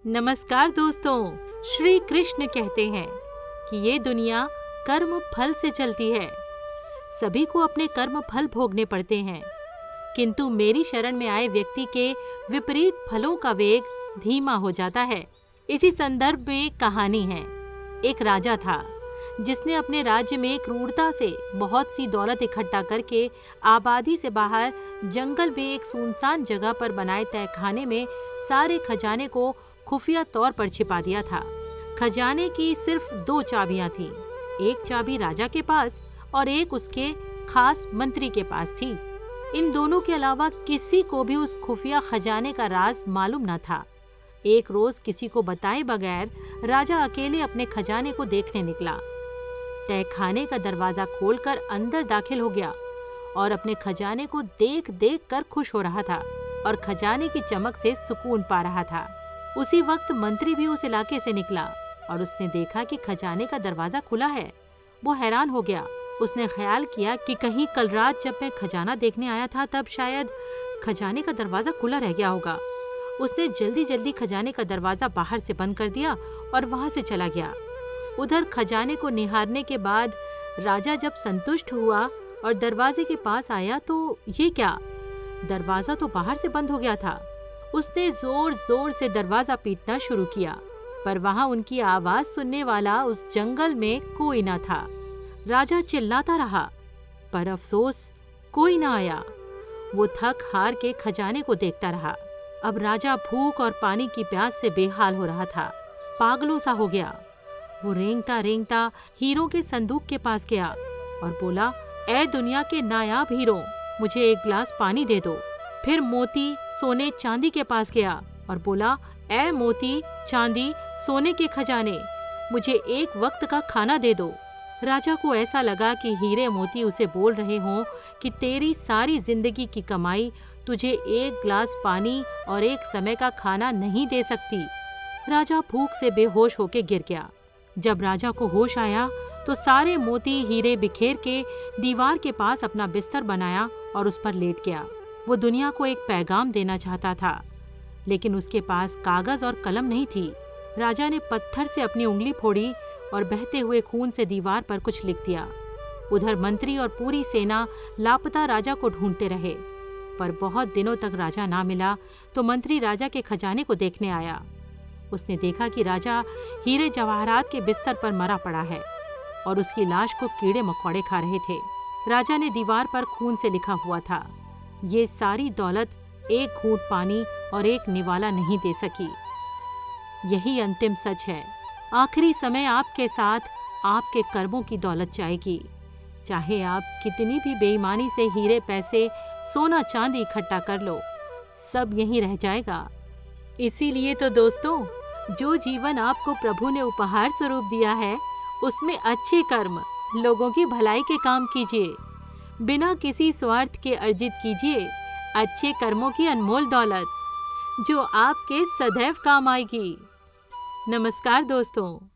नमस्कार दोस्तों। श्री कृष्ण कहते हैं कि ये दुनिया कर्म फल से चलती है। सभी को अपने कर्म फल भोगने पड़ते हैं, किंतु मेरी शरण में आए व्यक्ति के विपरीत फलों का वेग धीमा हो जाता है। इसी संदर्भ में कहानी है। एक राजा था जिसने अपने राज्य में क्रूरता से बहुत सी दौलत इकट्ठा करके आबादी से बाहर जंगल में एक सुनसान जगह पर बनाए तहखाने में सारे खजाने को खुफिया तौर पर छिपा दिया था। खजाने की सिर्फ 2 चाबियां थीं। एक चाबी राजा के पास और एक उसके खास मंत्री के पास थी। इन दोनों के अलावा किसी को भी उस खुफिया खजाने का राज मालूम न था। एक रोज किसी को बताए बगैर राजा अकेले अपने खजाने को देखने निकला। तहखाने का दरवाजा खोलकर अंदर दाखिल हो गया और अपने खजाने को देख देख कर खुश हो रहा था और खजाने की चमक से सुकून पा रहा था। उसी वक्त मंत्री भी उस इलाके से निकला और उसने देखा कि खजाने का दरवाजा खुला है। वो हैरान हो गया। उसने ख्याल किया कि कहीं कल रात जब मैं खजाना देखने आया था तब शायद खजाने का दरवाजा खुला रह गया होगा। उसने जल्दी जल्दी खजाने का दरवाजा बाहर से बंद कर दिया और वहां से चला गया। उधर खजाने को निहारने के बाद राजा जब संतुष्ट हुआ और दरवाजे के पास आया तो ये क्या, दरवाजा तो बाहर से बंद हो गया था। उसने जोर जोर से दरवाजा पीटना शुरू किया, पर वहां उनकी आवाज सुनने वाला उस जंगल में कोई न था। राजा चिल्लाता रहा, पर अफसोस कोई न आया। वो थक हार के खजाने को देखता रहा। अब राजा भूख और पानी की प्यास से बेहाल हो रहा था, पागलों सा हो गया। वो रेंगता रेंगता हीरों के संदूक के पास गया और बोला, ऐ दुनिया के नायाब हीरो, मुझे एक गिलास पानी दे दो। फिर मोती, सोने, चांदी के पास गया और बोला, ऐ मोती, चांदी, सोने के खजाने, मुझे एक वक्त का खाना दे दो। राजा को ऐसा लगा कि हीरे मोती उसे बोल रहे हों कि तेरी सारी जिंदगी की कमाई तुझे एक गिलास पानी और एक समय का खाना नहीं दे सकती। राजा भूख से बेहोश होकर गिर गया। जब राजा को होश आया तो सारे मोती हीरे बिखेर के दीवार के पास अपना बिस्तर बनाया और उस पर लेट गया। वो दुनिया को एक पैगाम देना चाहता था, लेकिन उसके पास कागज और कलम नहीं थी। राजा ने पत्थर से अपनी उंगली फोड़ी और बहते हुए खून से दीवार पर कुछ लिख दिया। उधर मंत्री और पूरी सेना लापता राजा को ढूंढते रहे, पर बहुत दिनों तक राजा ना मिला तो मंत्री राजा के खजाने को देखने आया। उसने देखा कि राजा हीरे जवाहरात के बिस्तर पर मरा पड़ा है और उसकी लाश को कीड़े मकोड़े खा रहे थे। राजा ने दीवार पर खून से लिखा हुआ था, ये सारी दौलत एक घूंट पानी और एक निवाला नहीं दे सकी। यही अंतिम सच है। आखिरी समय आपके साथ आपके कर्मों की दौलत जाएगी। चाहे आप कितनी भी बेईमानी से हीरे, पैसे, सोना, चांदी इकट्ठा कर लो, सब यहीं रह जाएगा। इसीलिए तो दोस्तों, जो जीवन आपको प्रभु ने उपहार स्वरूप दिया है, उसमें अच्छे कर्म, लोगों की भलाई के काम कीजिए। बिना किसी स्वार्थ के अर्जित कीजिए अच्छे कर्मों की अनमोल दौलत, जो आपके सदैव काम आएगी। नमस्कार दोस्तों।